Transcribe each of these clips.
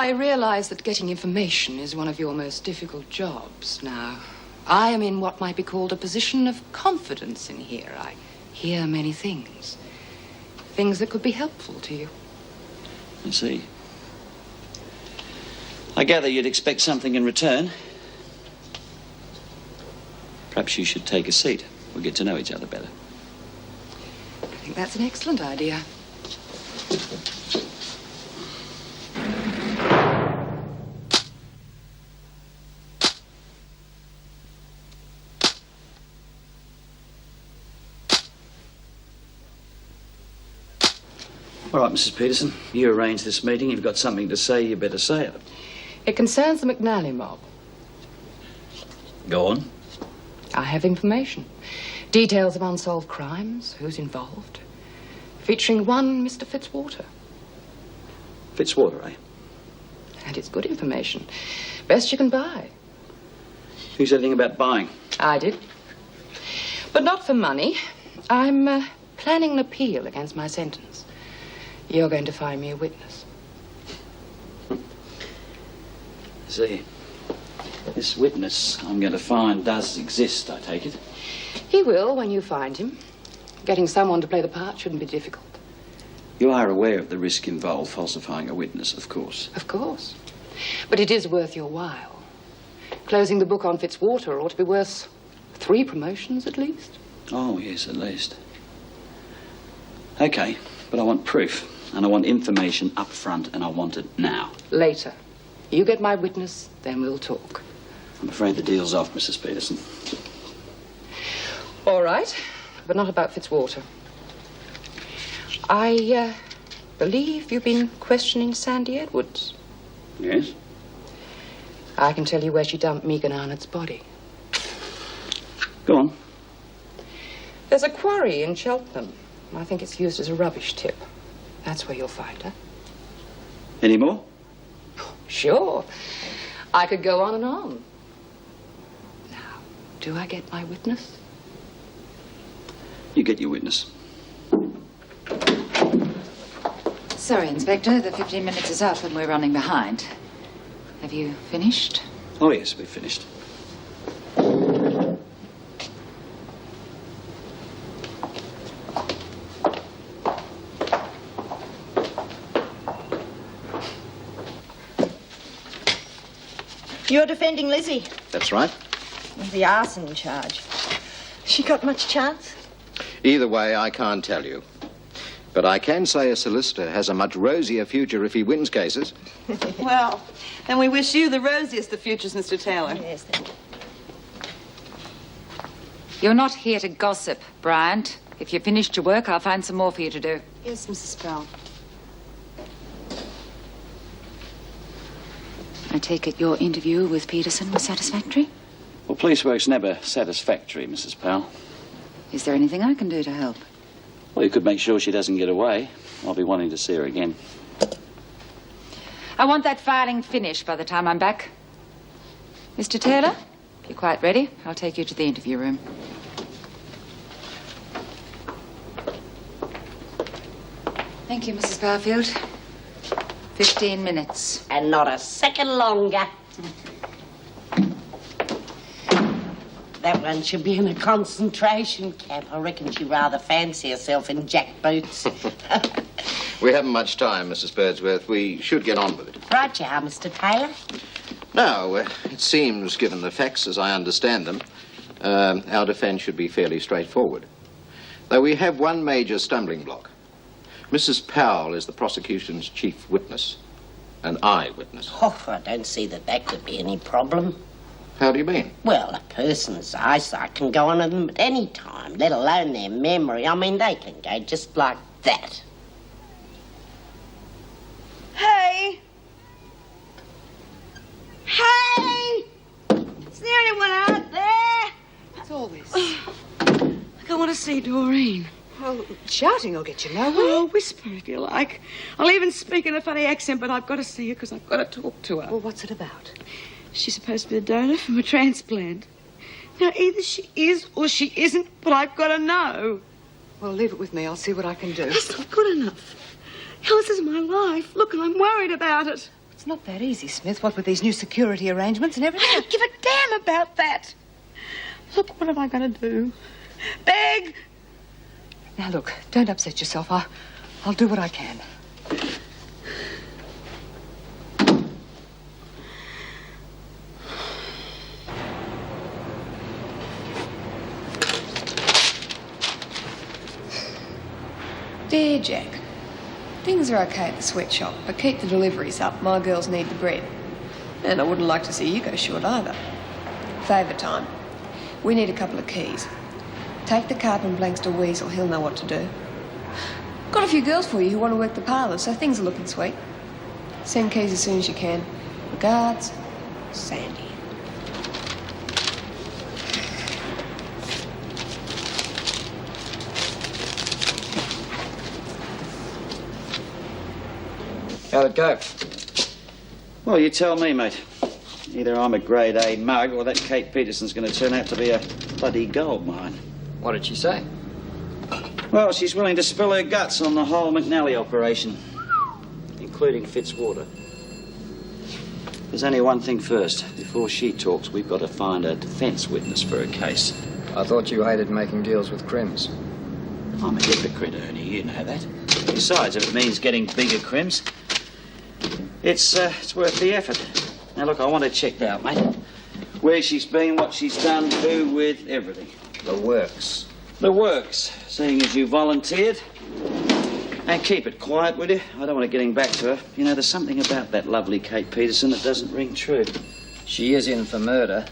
I realize that getting information is one of your most difficult jobs. Now, I am in what might be called a position of confidence in here. I hear many things. Things that could be helpful to you. I see. I gather you'd expect something in return. Perhaps you should take a seat. We'll get to know each other better. I think that's an excellent idea. All right, Mrs. Peterson, you arranged this meeting. You've got something to say, you better say it. It concerns the McNally mob. Go on. I have information. Details of unsolved crimes, who's involved. Featuring one Mr. Fitzwater. Fitzwater, eh? And it's good information. Best you can buy. Who said anything about buying? I did. But not for money. I'm planning an appeal against my sentence. You're going to find me a witness. See, this witness I'm going to find does exist, I take it. He will when you find him. Getting someone to play the part shouldn't be difficult. You are aware of the risk involved falsifying a witness, of course. Of course. But it is worth your while. Closing the book on Fitzwater ought to be worth 3 promotions at least. Oh, yes, at least. Okay, but I want proof. And I want information up front, and I want it now. Later. You get my witness, then we'll talk. I'm afraid the deal's off, Mrs. Peterson. All right, but not about Fitzwater. I believe you've been questioning Sandy Edwards. Yes? I can tell you where she dumped Megan Arnott's body. Go on. There's a quarry in Cheltenham. I think it's used as a rubbish tip. That's where you'll find her. Any more? Sure. I could go on and on. Now, do I get my witness? You get your witness. Sorry, Inspector. The 15 minutes is out when we're running behind. Have you finished? Oh, yes, we've finished. You're defending Lizzie. That's right. The arson charge. She got much chance? Either way, I can't tell you. But I can say a solicitor has a much rosier future if he wins cases. Well, then we wish you the rosiest of futures, Mr. Taylor. Yes, thank you. You're not here to gossip, Bryant. If you've finished your work, I'll find some more for you to do. Yes, Mrs. Bell. I take it your interview with Peterson was satisfactory? Well, police work's never satisfactory, Mrs. Powell. Is there anything I can do to help? Well, you could make sure she doesn't get away. I'll be wanting to see her again. I want that filing finished by the time I'm back. Mr. Taylor, if you're quite ready, I'll take you to the interview room. Thank you, Mrs. Barfield. 15 minutes. And not a second longer. That one should be in a concentration camp. I reckon she rather fancy herself in jack boots. We haven't much time, Mrs. Birdsworth. We should get on with it. Right you are, Mr. Taylor. Now, it seems, given the facts as I understand them, our defence should be fairly straightforward. Though we have one major stumbling block. Mrs. Powell is the prosecution's chief witness, an eyewitness. Oh, I don't see that could be any problem. How do you mean? Well, a person's eyesight can go on them at any time, let alone their memory. I mean, they can go just like that. Hey! Hey! Is there anyone out there? It's always. I want to see Doreen. Well, shouting will get you nowhere. Oh, whisper if you like. I'll even speak in a funny accent, but I've got to see her because I've got to talk to her. Well, what's it about? She's supposed to be a donor from a transplant. Now, either she is or she isn't, but I've got to know. Well, leave it with me. I'll see what I can do. That's not good enough. Hell, this is my life. Look, I'm worried about it. It's not that easy, Smith, what with these new security arrangements and everything. I don't give a damn about that. Look, what am I going to do? Beg? Now, look, don't upset yourself. I'll do what I can. Dear Jack, things are okay at the sweatshop, but keep the deliveries up. My girls need the bread. And I wouldn't like to see you go short either. Favour time. We need a couple of keys. Take the carpet blanks to Weasel. He'll know what to do. Got a few girls for you who want to work the parlour, so things are looking sweet. Send keys as soon as you can. Regards, Sandy. How'd it go? Well, you tell me, mate. Either I'm a grade A mug or that Kate Peterson's going to turn out to be a bloody gold mine. What did she say? Well, she's willing to spill her guts on the whole McNally operation, including Fitzwater. There's only one thing first. Before she talks, we've got to find a defence witness for her case. I thought you hated making deals with crims. I'm a hypocrite, Ernie, you know that. Besides, if it means getting bigger crims, it's worth the effort. Now, look, I want her checked out, mate. Where she's been, what she's done, who, with, everything. The works. The works, seeing as you volunteered. And keep it quiet, will you? I don't want it getting back to her. You know, there's something about that lovely Kate Peterson that doesn't ring true. She is in for murder.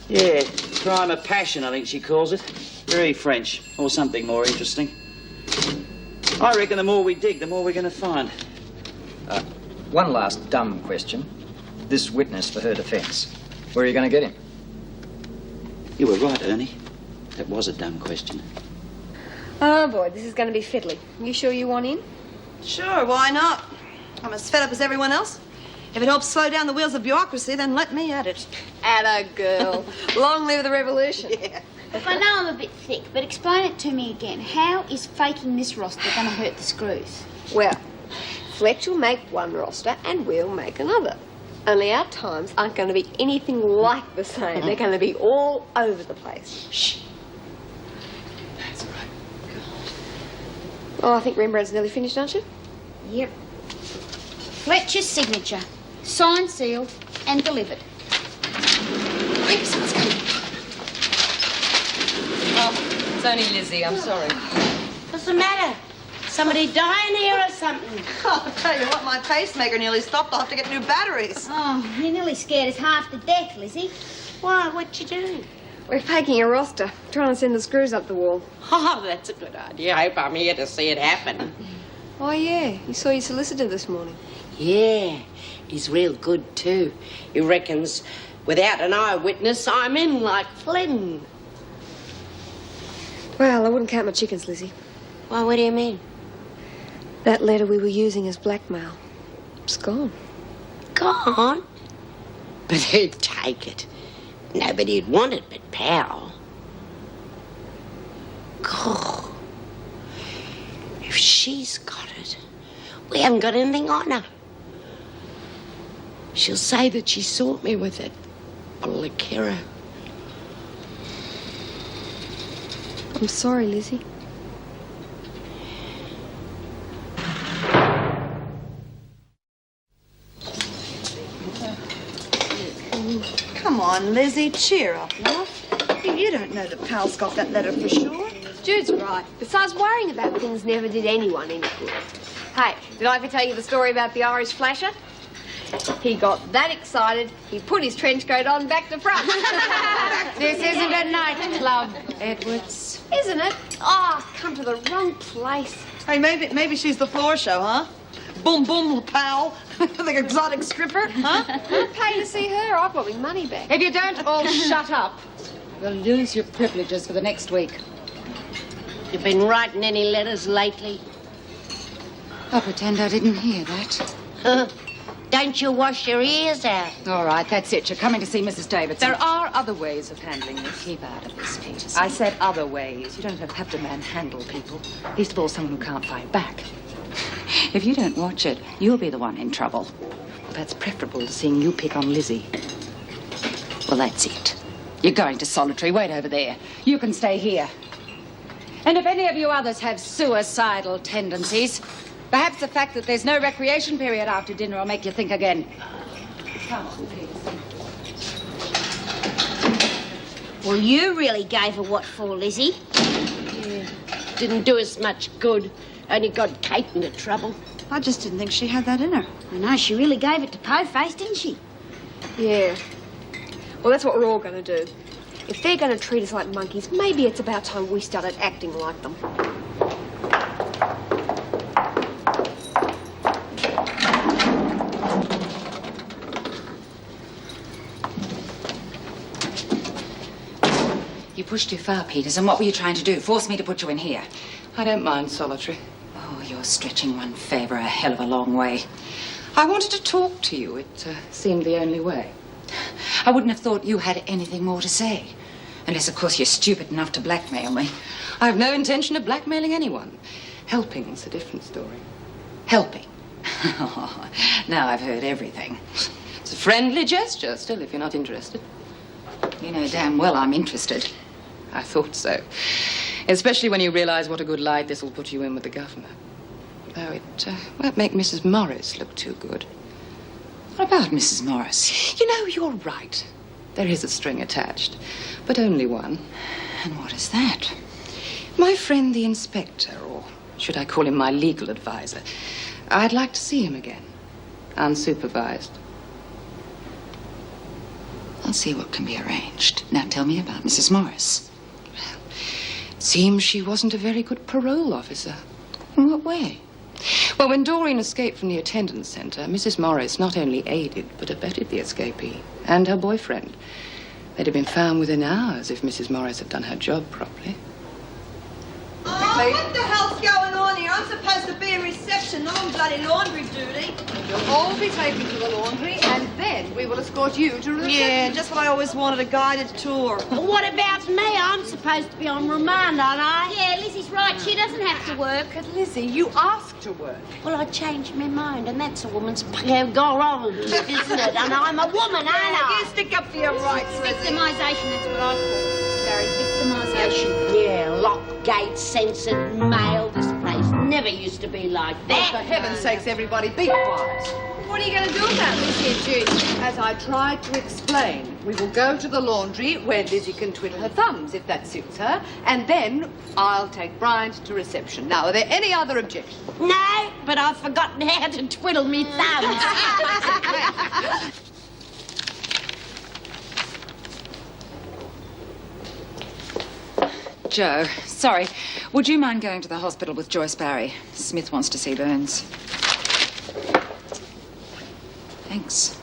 Yeah, crime of passion, I think she calls it. Very French, or something more interesting. I reckon the more we dig, the more we're going to find. One last dumb question. This witness for her defence. Where are you going to get him? You were right, Ernie. That was a dumb question. Oh, boy, this is going to be fiddly. You sure you want in? Sure, why not? I'm as fed up as everyone else. If it helps slow down the wheels of bureaucracy, then let me at it. Atta girl. Long live the revolution. Yeah. Look, I know I'm a bit thick, but explain it to me again. How is faking this roster going to hurt the screws? Well, Fletch will make one roster and we'll make another. Only our times aren't going to be anything like the same. They're going to be all over the place. Shh. That's all right. Oh, I think Rembrandt's nearly finished, aren't you? Yep. Fletcher's signature. Signed, sealed, and delivered. Quick, someone's coming. Oh, it's only Lizzie. I'm sorry. What's the matter? Somebody dying here or something? Oh, I'll tell you what, my pacemaker nearly stopped. I'll have to get new batteries. Oh, you nearly scared us half to death, Lizzie. Why, what'd you do? We're faking a roster, trying to send the screws up the wall. Oh, that's a good idea. I hope I'm here to see it happen. Oh, yeah. You saw your solicitor this morning. Yeah, he's real good, too. He reckons without an eyewitness, I'm in like Flynn. Well, I wouldn't count my chickens, Lizzie. Well, what do you mean? That letter we were using as blackmail. It's gone. Gone? But who'd take it? Nobody'd want it but Powell. God. If she's got it, we haven't got anything on her. She'll say that she saw me with it. Bottle of Kira. I'm sorry, Lizzie. Come on, Lizzie, cheer up, love. You don't know that Pal's got that letter for sure. Jude's right. Besides, worrying about things never did anyone any good. Hey, did I ever tell you the story about the Irish flasher? He got that excited, he put his trench coat on back to front. This isn't a nightclub, Edwards. Isn't it? Oh, I've come to the wrong place. Hey, maybe she's the floor show, huh? Boom, boom, Pal. The exotic stripper, huh? I'd pay to see her. I want my money back. If you don't all shut up, you'll lose your privileges for the next week. You been writing any letters lately? I'll pretend I didn't hear that. Don't you wash your ears out? All right, that's it. You're coming to see Mrs. Davidson. There are other ways of handling this. Keep out of this, Peterson. I said other ways. You don't have to manhandle people. Least of all, someone who can't fight back. If you don't watch it, you'll be the one in trouble. that's preferable to seeing you pick on Lizzie. Well, that's it. You're going to solitary. Wait over there. You can stay here. And if any of you others have suicidal tendencies, perhaps the fact that there's no recreation period after dinner will make you think again. Come on, please. Well, you really gave her what for, Lizzie. Yeah, didn't do us much good. Only got Kate into trouble. I just didn't think she had that in her. I know, she really gave it to Po-Face, didn't she? Yeah. Well, that's what we're all going to do. If they're going to treat us like monkeys, maybe it's about time we started acting like them. You pushed too far, Peters, and what were you trying to do? Force me to put you in here? I don't mind solitary. Oh, you're stretching one favour a hell of a long way. I wanted to talk to you. It seemed the only way. I wouldn't have thought you had anything more to say. Unless, of course, you're stupid enough to blackmail me. I have no intention of blackmailing anyone. Helping's a different story. Helping? Now I've heard everything. It's a friendly gesture, still, if you're not interested. You know damn well I'm interested. I thought so. Especially when you realise what a good light this will put you in with the governor. Though it won't make Mrs. Morris look too good. What about Mrs. Morris? You know, you're right. There is a string attached, but only one. And what is that? My friend the inspector, or should I call him my legal advisor, I'd like to see him again, unsupervised. I'll see what can be arranged. Now tell me about Mrs. Morris. Well, it seems she wasn't a very good parole officer. In what way? Well, when Doreen escaped from the attendance centre, Mrs. Morris not only aided but abetted the escapee and her boyfriend. They'd have been found within hours if Mrs. Morris had done her job properly. Oh, what the hell's going on here? I'm supposed to be in reception, not on bloody laundry duty. You'll all be taken to the laundry, and then we will escort you to reception. Yeah, just what I always wanted, a guided tour. Well, what about me? I'm supposed to be on remand, aren't I? Yeah, Lizzie's right. She doesn't have to work. But Lizzie, you asked to work. Well, I changed my mind, and that's a woman's prerogative, isn't it? And I'm a woman, aren't I? You stick up for your rights, Lizzie. Victimisation, that's what I call it. It's very victimisation. Yeah, locked gates, censored mail. This place never used to be like that. Oh, for heaven's sakes, everybody, be quiet. What are you going to do about this here, Judy? As I tried to explain, we will go to the laundry where Lizzie can twiddle her thumbs, if that suits her, and then I'll take Bryant to reception. Now, are there any other objections? No, but I've forgotten how to twiddle me thumbs. Joe, sorry. Would you mind going to the hospital with Joyce Barry? Smith wants to see Burns. Thanks.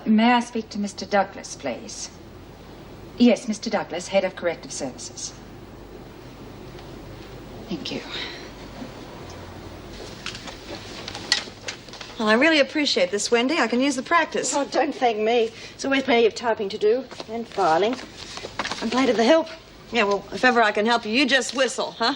May I speak to Mr. Douglas, please? Yes, Mr. Douglas, Head of Corrective Services. Thank you. Well, I really appreciate this, Wendy. I can use the practice. Oh, don't thank me. There's always plenty of typing to do and filing. I'm glad of the help. Yeah, well, if ever I can help you, you just whistle, huh?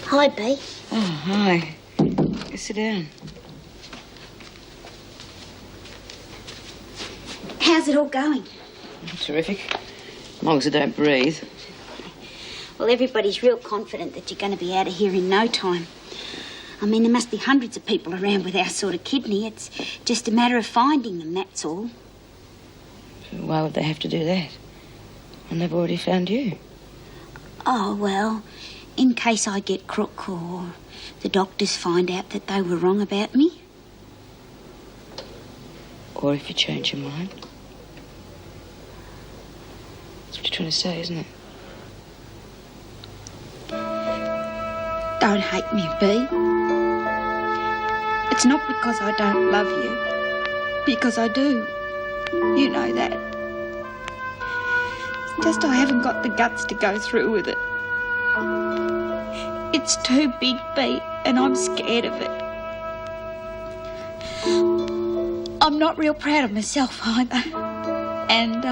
Hi, B. Oh, hi. You sit down. How's it all going? Terrific. As long as I don't breathe. Well, everybody's real confident that you're going to be out of here in no time. I mean, there must be hundreds of people around with our sort of kidney. It's just a matter of finding them, that's all. Why would they have to do that? And they've already found you. Oh, well, in case I get crook or the doctors find out that they were wrong about me. Or if you change your mind. That's what you're trying to say, isn't it? Don't hate me, B. It's not because I don't love you. Because I do. You know that. It's just I haven't got the guts to go through with it. It's too big, B, and I'm scared of it. I'm not real proud of myself either. And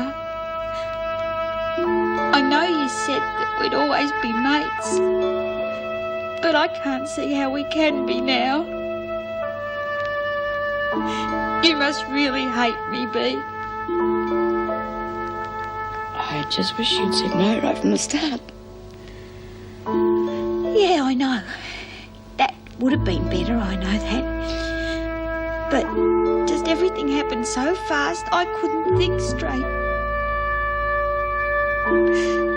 I know you said that we'd always be mates, but I can't see how we can be now. You must really hate me, B. I just wish you'd said no right from the start. Yeah, I know. That would have been better, I know that. But just everything happened so fast, I couldn't think straight.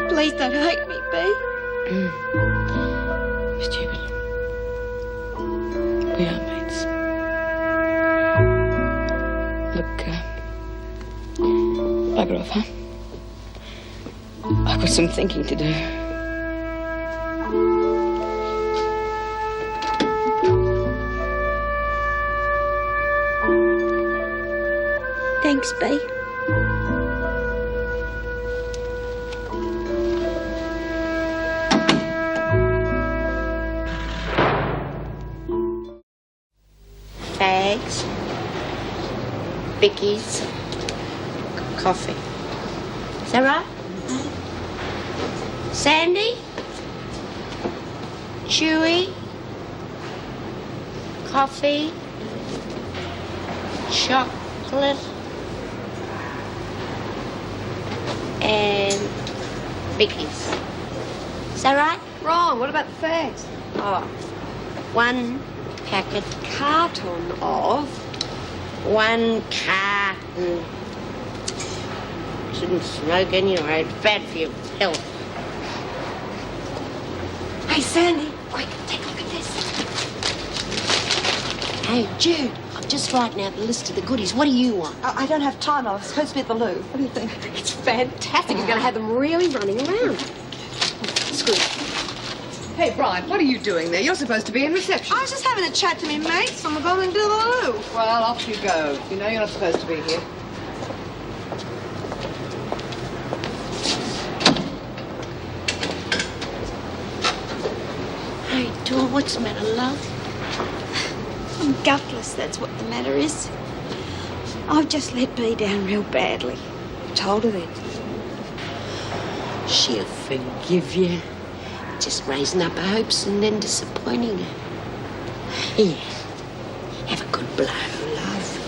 Please don't hate me, B. Stupid. We are mates. Look, bugger off, huh? I've got some thinking to do. Thanks, B. Fags, bickies, coffee. Is that right? Sandy? Chewy? Coffee? Chocolate? And bickies. Is that right? Wrong. What about the fags? Oh, one packet Carton of. one carton. Shouldn't smoke anyway. It's bad for your health. Hey, Sandy, quick, take a look at this. Hey, Jude, I'm just writing out the list of the goodies. What do you want? I don't have time. I was supposed to be at the loo. What do you think? It's fantastic. You're going to have them really running around. Screw it. Hey, Brian, what are you doing there? You're supposed to be in reception. I was just having a chat to me mates. I'm going to the loo. Well, off you go. You know you're not supposed to be here. Hey, Dawn, what's the matter, love? I'm gutless, that's what the matter is. I've just let B down real badly. I told her that. She'll forgive you. Just raising up her hopes and then disappointing her. Here, have a good blow, love.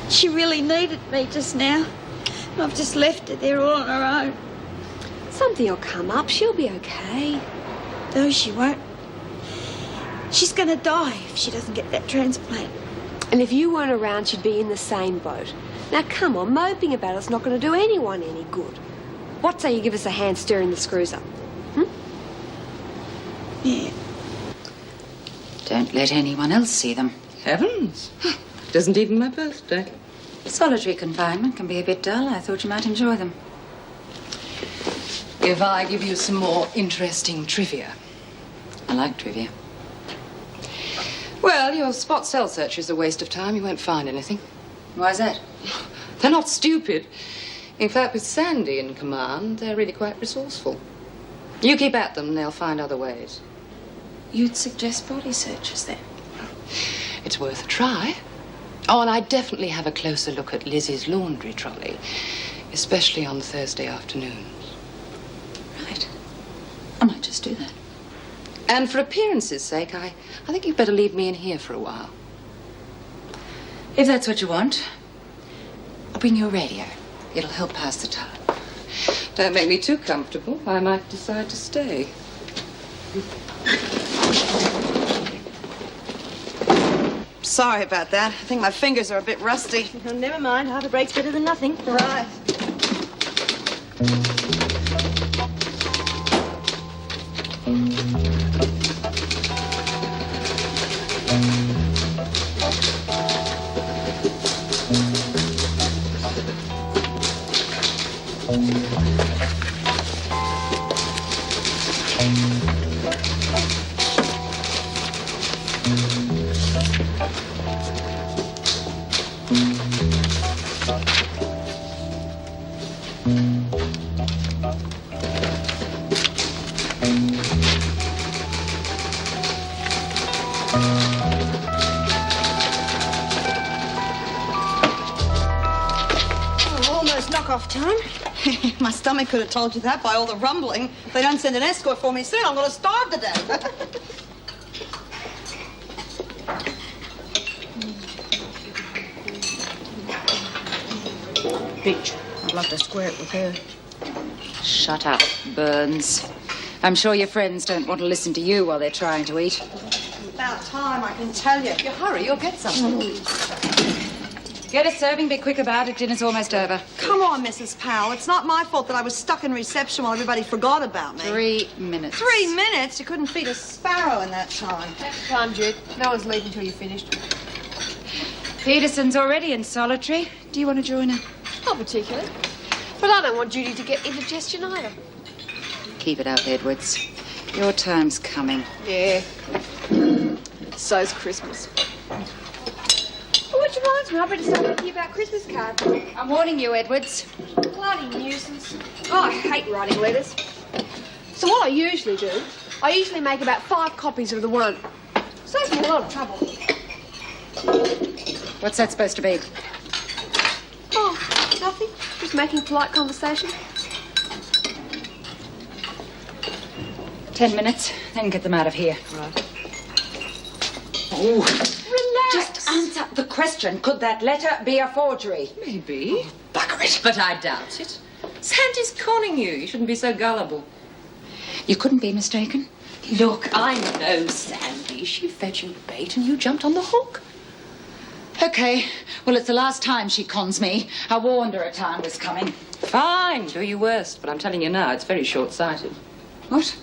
She really needed me just now. I've just left her there all on her own. Something will come up. She'll be okay. No, she won't. She's going to die if she doesn't get that transplant. And if you weren't around, she'd be in the same boat. Now, come on, moping about it's not going to do anyone any good. What say you give us a hand stirring the screws up? Yeah. Don't let anyone else see them. Heavens. It isn't even my birthday. Solitary confinement can be a bit dull. I thought you might enjoy them. If I give you some more interesting trivia. I like trivia. Well, your spot cell search is a waste of time. You won't find anything. Why's that? They're not stupid. In fact, with Sandy in command, they're really quite resourceful. You keep at them, they'll find other ways. You'd suggest body searches then? It's worth a try. Oh, and I definitely have a closer look at Lizzie's laundry trolley, especially on Thursday afternoons. Right. I might just do that. And for appearance's sake, I think you'd better leave me in here for a while. If that's what you want, I'll bring you a radio. It'll help pass the time. Don't make me too comfortable. I might decide to stay. Sorry about that. I think my fingers are a bit rusty. Oh, never mind. Half a break's better than nothing. Right. Off time. My stomach could have told you that by all the rumbling. If they don't send an escort for me soon, I'm going to starve to death. Bitch. I'd love to square it with her. Shut up, Burns. I'm sure your friends don't want to listen to you while they're trying to eat. About time, I can tell you. If you hurry, you'll get something. Get a serving, be quick about it. Dinner's almost over. Come on, Mrs. Powell. It's not my fault that I was stuck in reception while everybody forgot about me. 3 minutes. 3 minutes? You couldn't feed a sparrow in that time. That's time, Jude. No one's leaving till you're finished. Peterson's already in solitary. Do you want to join her? Not particularly. But I don't want Judy to get indigestion either. Keep it up, Edwards. Your time's coming. Yeah. So's Christmas. Oh, which reminds me, I better start thinking about Christmas cards. I'm warning you, Edwards. Bloody nuisance. Oh, I hate writing letters. So what I usually do, I usually make about 5 copies of the one. Saves me a lot of trouble. What's that supposed to be? Oh, nothing. Just making polite conversation. 10 minutes, then get them out of here. Right. Oh. Relax. Just answer the question. Could that letter be a forgery? Maybe. Bugger it. But I doubt it. Sandy's conning you. You shouldn't be so gullible. You couldn't be mistaken? Look, I know Sandy. She fed you bait and you jumped on the hook. Okay. Well, it's the last time she cons me. I warned her a time was coming. Fine, do your worst. But I'm telling you now, it's very short-sighted. What?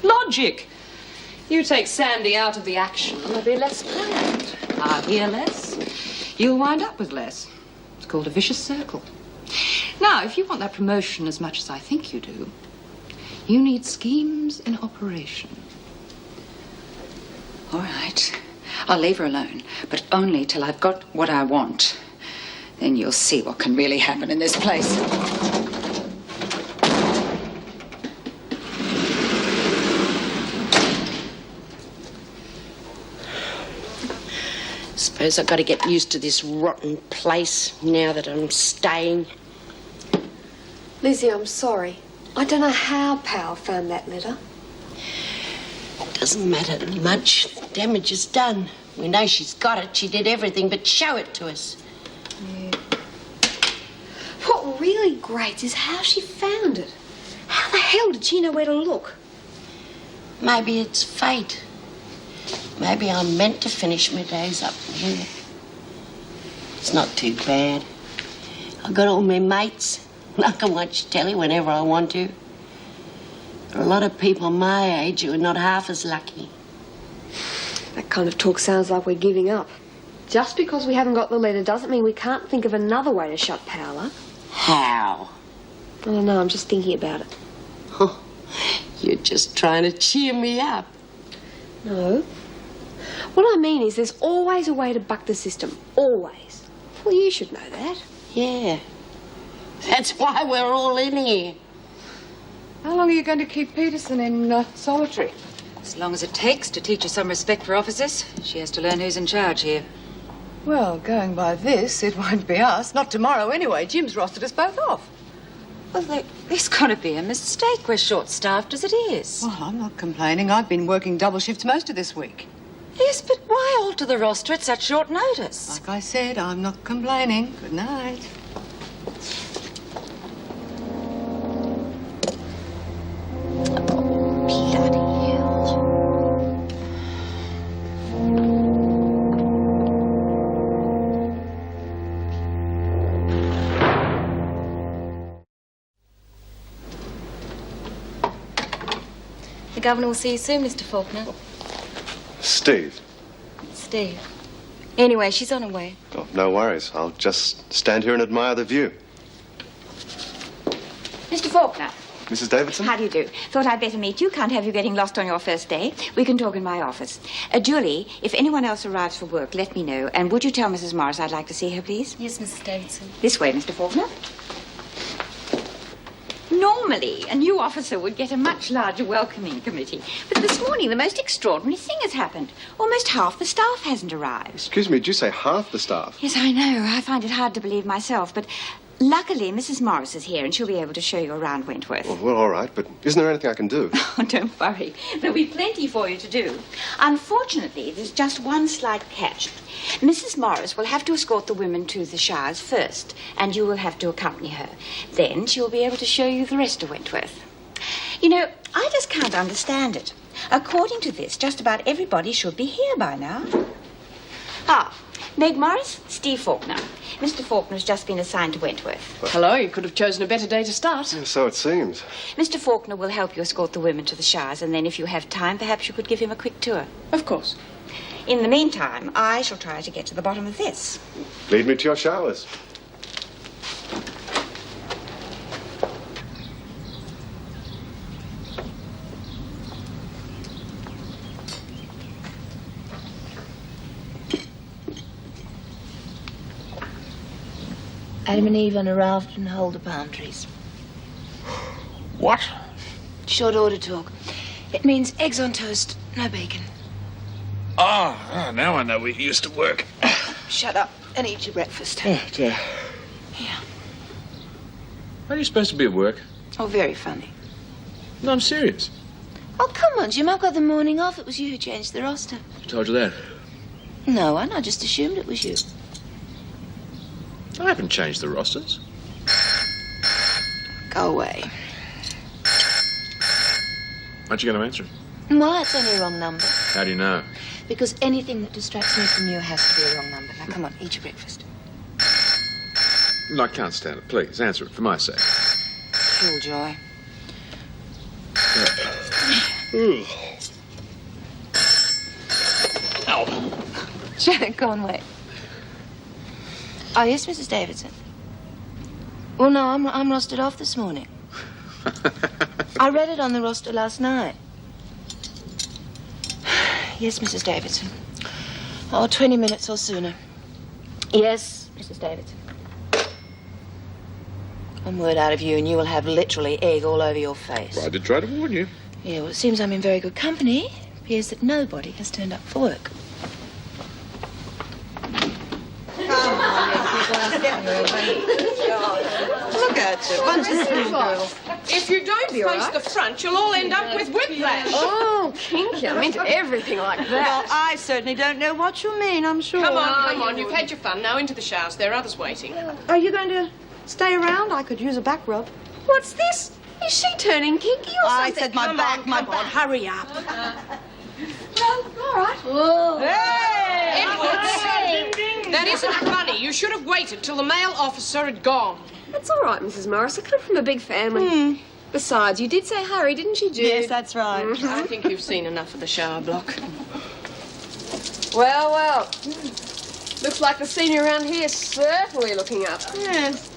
Logic. You take Sandy out of the action, and there'll be less planned. I hear less. You'll wind up with less. It's called a vicious circle. Now, if you want that promotion as much as I think you do, you need schemes in operation. All right. I'll leave her alone, but only till I've got what I want. Then you'll see what can really happen in this place. Suppose I've got to get used to this rotten place now that I'm staying. Lizzie, I'm sorry. I don't know how Powell found that letter. Doesn't matter much. The damage is done. We know she's got it. She did everything but show it to us. Yeah. What really grates is how she found it. How the hell did she know where to look? Maybe it's fate. Maybe I'm meant to finish my days up here. It's not too bad. I've got all my mates. I can watch telly whenever I want to. There are a lot of people my age who are not half as lucky. That kind of talk sounds like we're giving up. Just because we haven't got the letter doesn't mean we can't think of another way to shut Powell up. How? I don't know, I'm just thinking about it. Oh, you're just trying to cheer me up. No. What I mean is there's always a way to buck the system. Always. Well, you should know that. Yeah. That's why we're all in here. How long are you going to keep Peterson in solitary? As long as it takes to teach her some respect for officers. She has to learn who's in charge here. Well, going by this, it won't be us. Not tomorrow, anyway. Jim's rostered us both off. Well, there's got to be a mistake. We're short-staffed as it is. Well, I'm not complaining. I've been working double shifts most of this week. Yes, but why alter the roster at such short notice? Like I said, I'm not complaining. Good night. Bloody hell. The Governor will see you soon, Mr. Faulkner. Steve. Steve. Anyway, she's on her way. Oh, no worries. I'll just stand here and admire the view. Mr. Faulkner, Mrs. Davidson? How do you do? Thought I'd better meet you. Can't have you getting lost on your first day. We can talk in my office. Julie, if anyone else arrives for work, let me know. And would you tell Mrs. Morris I'd like to see her, please? Yes, Mrs. Davidson. This way, Mr. Faulkner. Normally, a new officer would get a much larger welcoming committee. But this morning, the most extraordinary thing has happened. Almost half the staff hasn't arrived. Excuse me, did you say half the staff? Yes, I know. I find it hard to believe myself. But luckily, Mrs. Morris is here, and she'll be able to show you around Wentworth. Well, all right, but isn't there anything I can do? Oh, don't worry. There'll be plenty for you to do. Unfortunately, there's just one slight catch. Mrs. Morris will have to escort the women to the showers first, and you will have to accompany her. Then she'll be able to show you the rest of Wentworth. You know, I just can't understand it. According to this, just about everybody should be here by now. Ah, Meg Morris, Steve Faulkner. Mr. Faulkner's just been assigned to Wentworth. Hello, you could have chosen a better day to start. Yeah, so it seems. Mr. Faulkner will help you escort the women to the showers, and then if you have time, perhaps you could give him a quick tour. Of course. In the meantime, I shall try to get to the bottom of this. Lead me to your showers. Adam and Eve unarrived and hold the palm trees. What? Short order talk. It means eggs on toast, no bacon. Oh, now I know where you used to work. Shut up and eat your breakfast. Yeah. Here. Are you supposed to be at work? Oh, very funny. No, I'm serious. Oh, come on, Jim. I've got the morning off. It was you who changed the roster. Who told you that? No one. I just assumed it was you. I haven't changed the rosters. Go away. Aren't you going to answer it? Why? It's only a wrong number. How do you know? Because anything that distracts me from you has to be a wrong number. Now, come on, eat your breakfast. No, I can't stand it. Please, answer it for my sake. Killjoy. Ow. Jack, go on, wait. Oh, yes, Mrs. Davidson. Well, no, I'm rostered off this morning. I read it on the roster last night. Yes, Mrs. Davidson. Oh, 20 minutes or sooner. Yes, Mrs. Davidson. One word out of you and you will have literally egg all over your face. Well, I did try to warn you. Yeah, well, it seems I'm in very good company. It appears that nobody has turned up for work. Look at you, bunch of slim girls. If you don't face the front, you'll all end up with whiplash. Oh, kinky. I'm into everything like that. Well, I certainly don't know what you mean, I'm sure. Come on. You've had your fun. Now into the showers. There are others waiting. Are you going to stay around? I could use a back rub. What's this? Is she turning kinky or something? I said my back, my bod. Hurry up. Well, all right. Whoa. Hey! Edwards! That isn't funny. You should have waited till the male officer had gone. That's all right, Mrs. Morris. I come from a big family. Besides, you did say hurry, didn't you, Jude? Yes, that's right. I think you've seen enough of the shower block. Well. Looks like the senior around here is certainly looking up. Yes.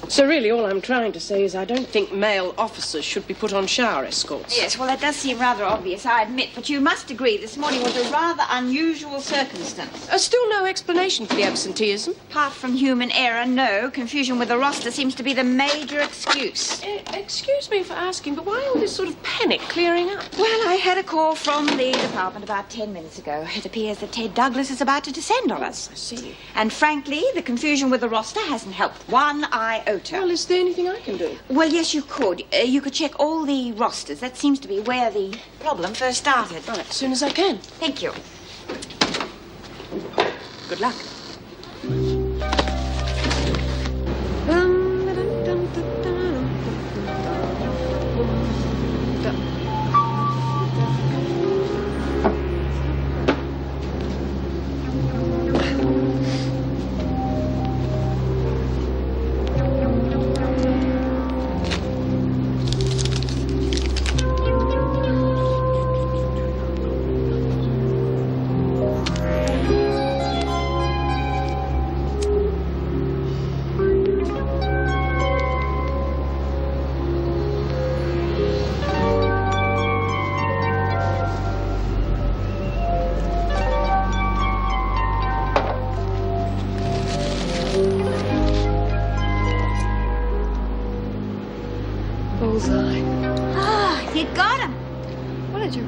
So really, all I'm trying to say is I don't think male officers should be put on shower escorts. Yes, well, that does seem rather obvious, I admit, but you must agree this morning was a rather unusual circumstance. Still no explanation for the absenteeism? Apart from human error, no. Confusion with the roster seems to be the major excuse. Excuse me for asking, but why all this sort of panic clearing up? Well, I had a call from the department about 10 minutes ago. It appears that Ted Douglas is about to descend on us. I see. And frankly, the confusion with the roster hasn't helped one iota. Well, is there anything I can do? Well, yes, you could. You could check all the rosters. That seems to be where the problem first started. Right, as soon as I can. Thank you. Good luck.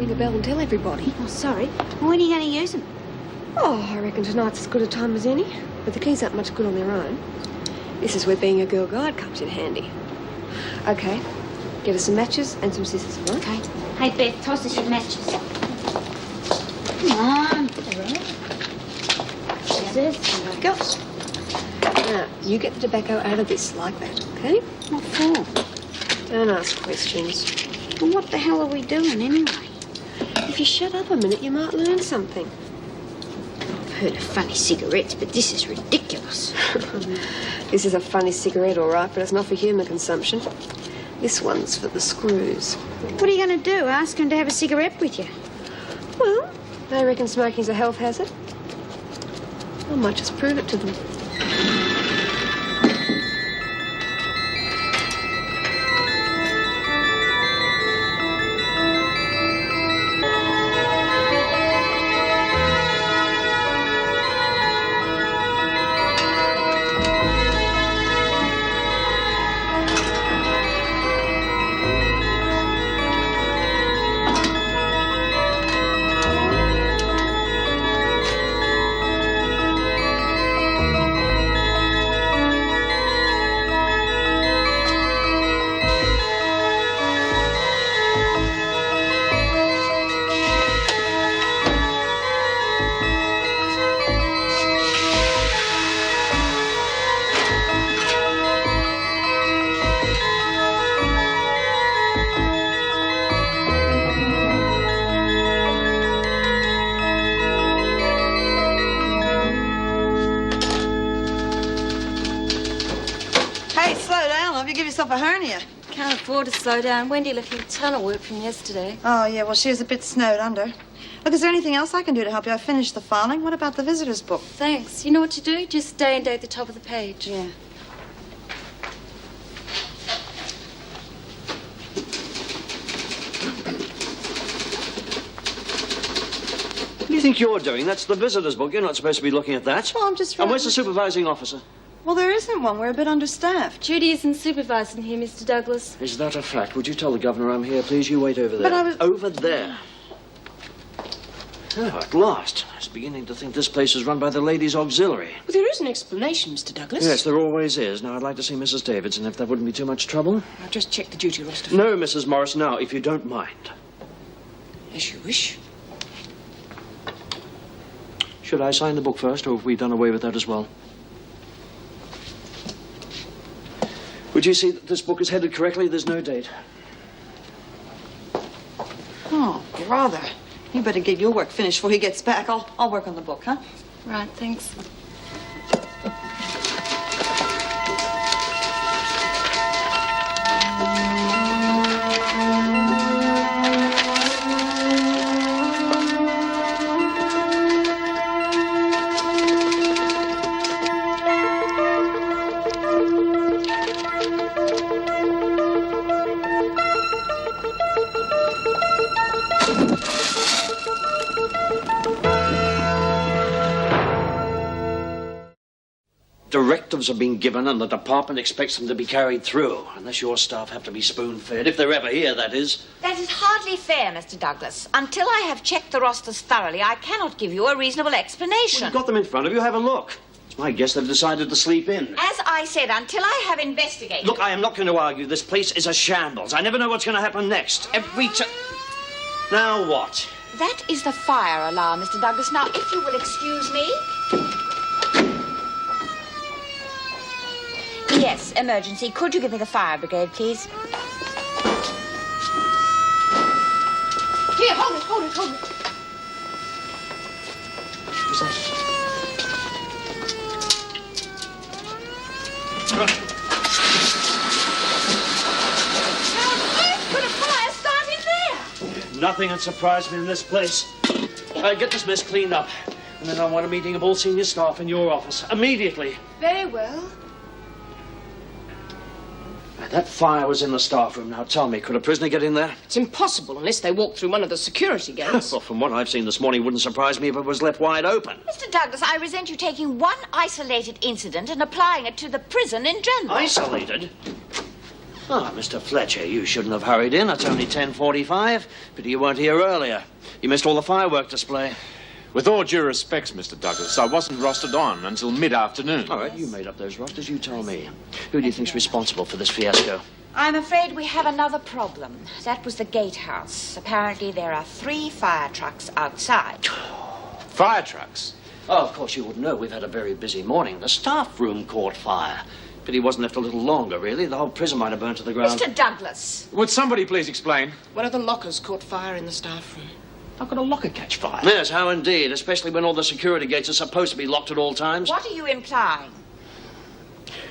ring a bell and tell everybody. Oh, sorry. When are you going to use them? Oh, I reckon tonight's as good a time as any. But the keys aren't much good on their own. This is where being a girl guide comes in handy. Okay, get us some matches and some scissors, all right? Okay. Hey, Beth, toss us some matches. Come on. Scissors. Go. Now, you get the tobacco out of this like that, okay? What for? Don't ask questions. Well, what the hell are we doing anyway? If you shut up a minute, you might learn something. I've heard of funny cigarettes, but this is ridiculous. This is a funny cigarette, all right, but it's not for human consumption. This one's for the screws. What are you going to do? Ask them to have a cigarette with you? Well, they reckon smoking's a health hazard. I might just prove it to them. A hernia. Can't afford to slow down. Wendy left me a ton of work from yesterday. Oh, yeah, well, she was a bit snowed under. Look, is there anything else I can do to help you? I finished the filing. What about the visitor's book? Thanks. You know what to do? Just day and date at the top of the page. Yeah. What do you think you're doing? That's the visitor's book. You're not supposed to be looking at that. Well, I'm just... And where's the supervising officer? Well, there isn't one. We're a bit understaffed. Judy isn't supervising here, Mr. Douglas. Is that a fact? Would you tell the governor I'm here, please? You wait over there. But I was... Over there. Oh, at last. I was beginning to think this place is run by the ladies' auxiliary. Well, there is an explanation, Mr. Douglas. Yes, there always is. Now, I'd like to see Mrs. Davidson, if that wouldn't be too much trouble. I'll just check the duty roster. No, Mrs. Morris, now, if you don't mind. As you wish. Should I sign the book first, or have we done away with that as well? Would you see that this book is headed correctly? There's no date. Oh, brother. You better get your work finished before he gets back. I'll work on the book, huh? Right, thanks. Directives have been given and the department expects them to be carried through. Unless your staff have to be spoon-fed. If they're ever here, that is. That is hardly fair, Mr. Douglas. Until I have checked the rosters thoroughly, I cannot give you a reasonable explanation. Well, you've got them in front of you. Have a look. It's my guess they've decided to sleep in. As I said, until I have investigated... Look, I am not going to argue. This place is a shambles. I never know what's going to happen next. Every time... Now what? That is the fire alarm, Mr. Douglas. Now, if you will excuse me... Yes, emergency. Could you give me the fire brigade, please? Here, hold it. Who's that? How on earth could a fire start in there? Nothing had surprised me in this place. Get this mess cleaned up. And then I want a meeting of all senior staff in your office. Immediately. Very well. That fire was in the staff room. Now tell me, could a prisoner get in there? It's impossible unless they walk through one of the security gates. Well, from what I've seen this morning, it wouldn't surprise me if it was left wide open. Mr. Douglas, I resent you taking one isolated incident and applying it to the prison in general. Isolated? Ah, Mr. Fletcher, you shouldn't have hurried in. It's only 10:45. Pity you weren't here earlier. You missed all the firework display. With all due respects, Mr. Douglas, I wasn't rostered on until mid-afternoon. All right, you made up those rosters. You tell me. Who do you think's responsible for this fiasco? I'm afraid we have another problem. That was the gatehouse. Apparently there are 3 fire trucks outside. Fire trucks? Oh, of course you wouldn't know. We've had a very busy morning. The staff room caught fire. Pity he wasn't left a little longer, really. The whole prison might have burnt to the ground. Mr. Douglas! Would somebody please explain? One of the lockers caught fire in the staff room. How could a locker catch fire? Yes, how indeed, especially when all the security gates are supposed to be locked at all times. What are you implying?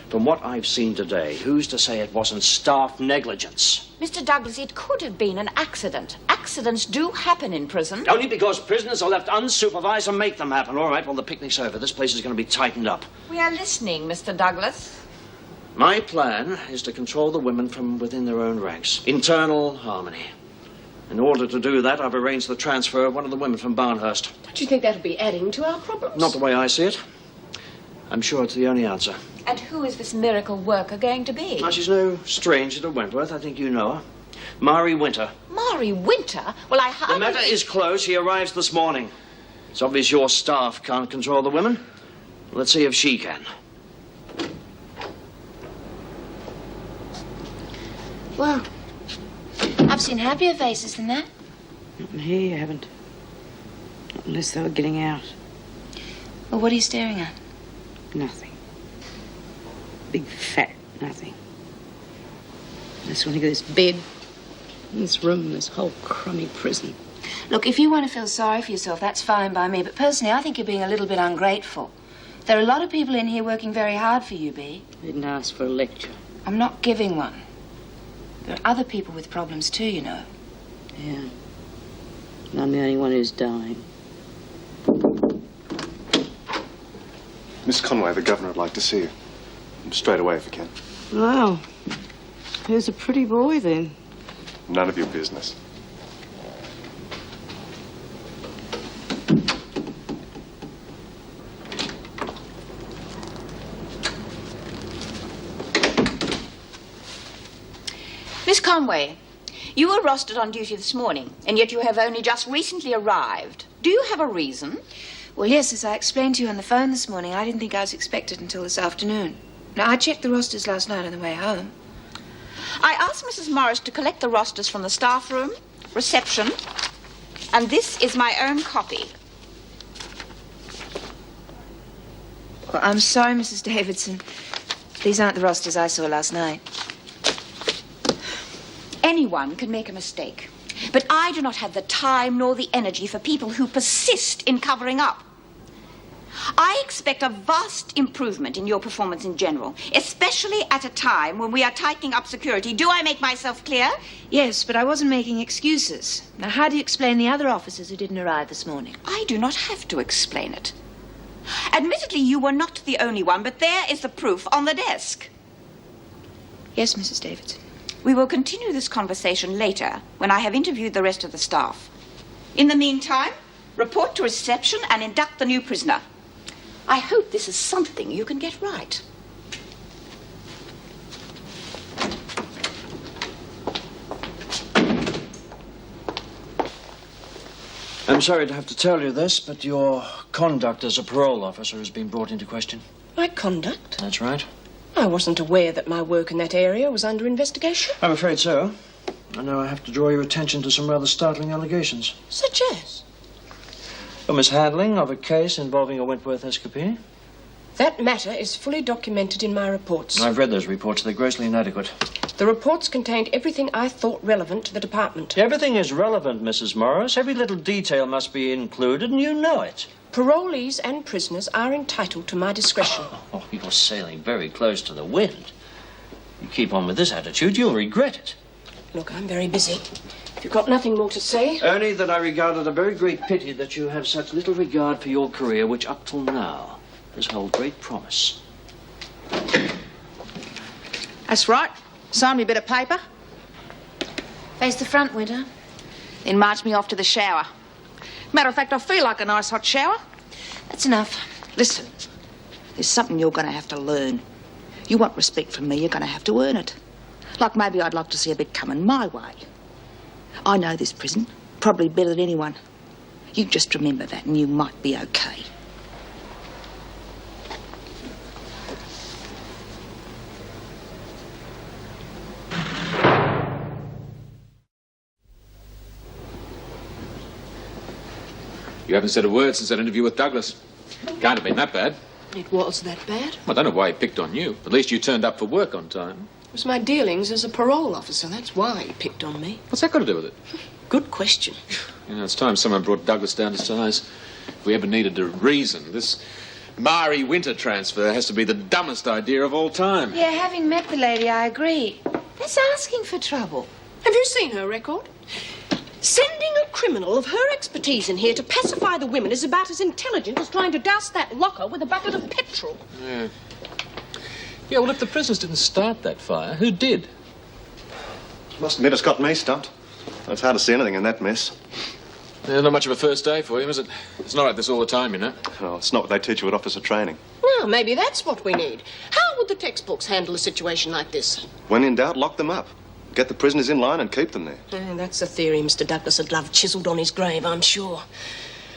From what I've seen today, who's to say it wasn't staff negligence? Mr. Douglas, it could have been an accident. Accidents do happen in prison. Only because prisoners are left unsupervised and make them happen. All right, well, the picnic's over. This place is going to be tightened up. We are listening, Mr. Douglas. My plan is to control the women from within their own ranks. Internal harmony. In order to do that, I've arranged the transfer of one of the women from Barnhurst. Don't you think that'll be adding to our problems? Not the way I see it. I'm sure it's the only answer. And who is this miracle worker going to be? Now, she's no stranger to Wentworth. I think you know her. Mari Winter. Mari Winter? Well, I hardly... The matter is closed. She arrives this morning. It's obvious your staff can't control the women. Let's see if she can. Well, I've seen happier faces than that. Not in here, you haven't. Not unless they were getting out. Well, what are you staring at? Nothing. Big fat nothing. I just want to go to this bed, this room, this whole crummy prison. Look, if you want to feel sorry for yourself, that's fine by me. But personally, I think you're being a little bit ungrateful. There are a lot of people in here working very hard for you, Bea. I didn't ask for a lecture. I'm not giving one. There are other people with problems too, you know. Yeah. And I'm the only one who's dying. Miss Conway, the governor would like to see you. Straight away, if you can. Well, who's a pretty boy, then? None of your business. Miss Conway, you were rostered on duty this morning, and yet you have only just recently arrived. Do you have a reason? Well, yes, as I explained to you on the phone this morning, I didn't think I was expected until this afternoon. Now, I checked the rosters last night on the way home. I asked Mrs. Morris to collect the rosters from the staff room, reception, and this is my own copy. Well, I'm sorry, Mrs. Davidson. These aren't the rosters I saw last night. Anyone can make a mistake, but I do not have the time nor the energy for people who persist in covering up. I expect a vast improvement in your performance in general, especially at a time when we are tightening up security. Do I make myself clear? Yes, but I wasn't making excuses. Now, how do you explain the other officers who didn't arrive this morning? I do not have to explain it. Admittedly, you were not the only one, but there is the proof on the desk. Yes, Mrs. Davidson. We will continue this conversation later when I have interviewed the rest of the staff. In the meantime, report to reception and induct the new prisoner. I hope this is something you can get right. I'm sorry to have to tell you this, but your conduct as a parole officer has been brought into question. My conduct? That's right. I wasn't aware that my work in that area was under investigation. I'm afraid so. I know I have to draw your attention to some rather startling allegations. Such as? A mishandling of a case involving a Wentworth escapee. That matter is fully documented in my reports. I've read those reports. They're grossly inadequate. The reports contained everything I thought relevant to the department. Everything is relevant, Mrs. Morris. Every little detail must be included, and you know it. Parolees and prisoners are entitled to my discretion. Oh, you're sailing very close to the wind. You keep on with this attitude, you'll regret it. Look, I'm very busy. If you've got nothing more to say... Only that I regard it a very great pity that you have such little regard for your career, which up till now has held great promise. That's right. Sign me a bit of paper. Face the front, Winter. Then march me off to the shower. Matter of fact, I feel like a nice hot shower. That's enough. Listen, there's something you're going to have to learn. You want respect from me, you're going to have to earn it. Like maybe I'd like to see a bit coming my way. I know this prison probably better than anyone. You just remember that and you might be okay. You haven't said a word since that interview with Douglas. Can't have been that bad. It was that bad. I don't know why he picked on you. At least you turned up for work on time. It was my dealings as a parole officer. That's why he picked on me. What's that got to do with it? Good question. You know, it's time someone brought Douglas down to size. If we ever needed a reason, this Mari Winter transfer has to be the dumbest idea of all time. Yeah, having met the lady, I agree. That's asking for trouble. Have you seen her record? Sending a criminal of her expertise in here to pacify the women is about as intelligent as trying to douse that locker with a bucket of petrol. Yeah. Yeah, well, if the prisoners didn't start that fire, who did? Must admit, it's got me stumped. It's hard to see anything in that mess. Yeah, not much of a first day for you, is it? It's not like this all the time, you know. Oh, it's not what they teach you at officer training. Well, maybe that's what we need. How would the textbooks handle a situation like this? When in doubt, lock them up. Get the prisoners in line and keep them there. That's a theory Mr. Douglas would love chiselled on his grave, I'm sure.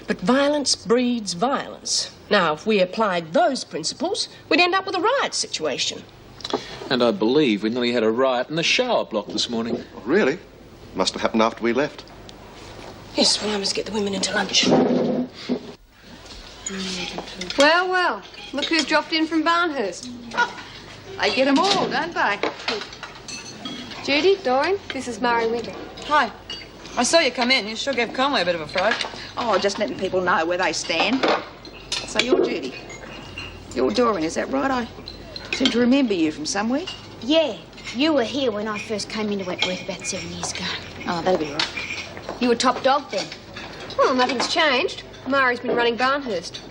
But violence breeds violence. Now, if we applied those principles, we'd end up with a riot situation. And I believe we nearly had a riot in the shower block this morning. Oh, really? Must have happened after we left. Yes, well, I must get the women into lunch. Well, well, look who's dropped in from Barnhurst. They get 'em all, don't they? Judy, Doreen, this is Mari Winter. Hi. I saw you come in. You sure gave Conway a bit of a fright. Oh, just letting people know where they stand. So you're Judy. You're Doreen, is that right? I seem to remember you from somewhere. Yeah, you were here when I first came into Wentworth about 7 years ago. Oh, that'll be right. You were top dog then. Well, nothing's changed. Mari's been running Barnhurst.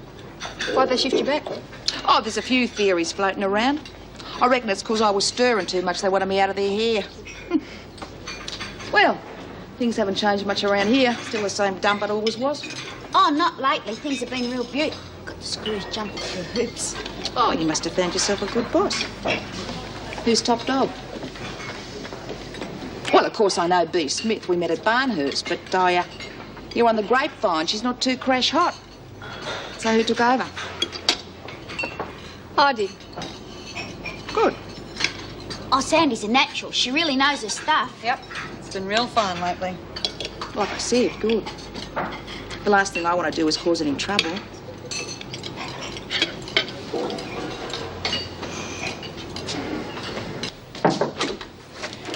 Why'd they shift you back? Oh, there's a few theories floating around. I reckon it's because I was stirring too much. They wanted me out of their hair. Well, things haven't changed much around here. Still the same dump it always was. Oh, not lately. Things have been real beaut. Got the screws jumping through hoops. Oh, you must have found yourself a good boss. Who's top dog? Well, of course, I know B. Smith. We met at Barnhurst, but you're on the grapevine. She's not too crash hot. So who took over? I did. Good. Oh, Sandy's a natural. She really knows her stuff. Yep. It's been real fun lately. Like I said, good. The last thing I want to do is cause any trouble.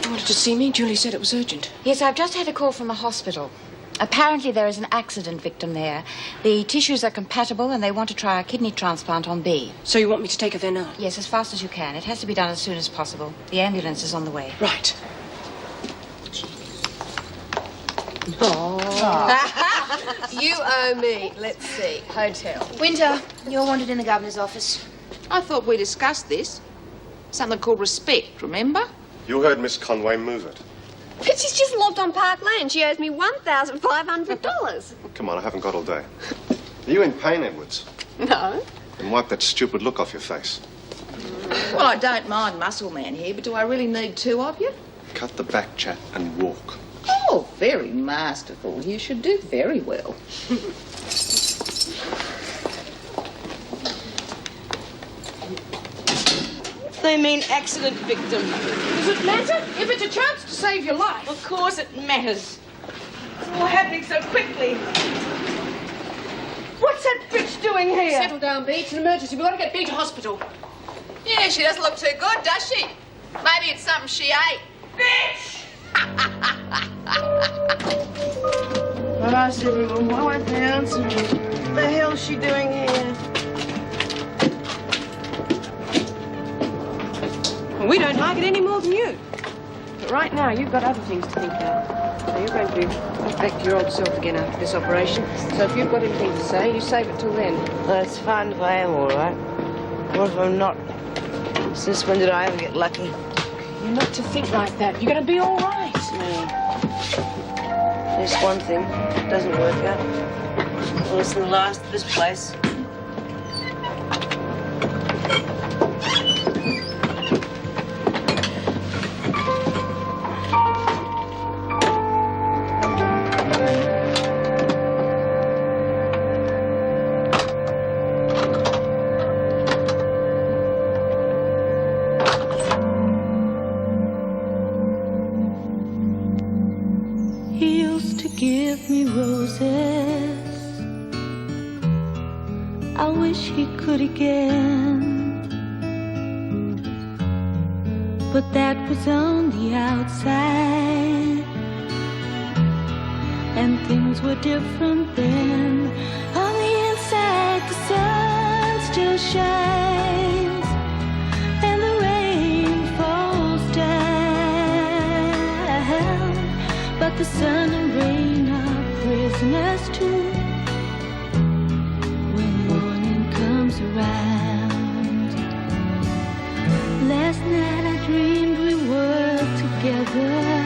You wanted to see me? Julie said it was urgent. Yes, I've just had a call from the hospital. Apparently there is an accident victim there. The tissues are compatible and they want to try a kidney transplant on B. So you want me to take her there now? Yes, as fast as you can. It has to be done as soon as possible. The ambulance is on the way. Right. You owe me. Let's see. Hotel. Winter, you're wanted in the governor's office. I thought we discussed this. Something called respect, remember? You heard Miss Conway move it. But she's just logged on Park Lane. She owes me $1,500. Come on, I haven't got all day. Are you in pain, Edwards? No. Then wipe that stupid look off your face. Well, I don't mind Muscle Man here, but do I really need two of you? Cut the back chat and walk. Oh, very masterful. You should do very well. They mean accident victim. Does it matter? If it's a chance to save your life. Of course it matters. It's all happening so quickly. What's that bitch doing here? Settle down, B. It's an emergency. We've got to get B to hospital. Yeah, she doesn't look too good, does she? Maybe it's something she ate. Bitch! Well, I said, everyone, why won't they answer me? What the hell's she doing here? Well, we don't like it any more than you. But right now, you've got other things to think about. So you're going to be back to your old self again after this operation. So if you've got anything to say, you save it till then. Well, it's fine if I am all right. What if I'm not? Since when did I ever get lucky? You're not to think like that. You're going to be all right. There's one thing. It doesn't work out. Well, it's the last of this place. roses. I wish he could again, but that was on the outside, and things were different then. On the inside, the sun still shines, and the rain falls down, but the sun and rain are prisoners too when morning comes around. Last night I dreamed we were together,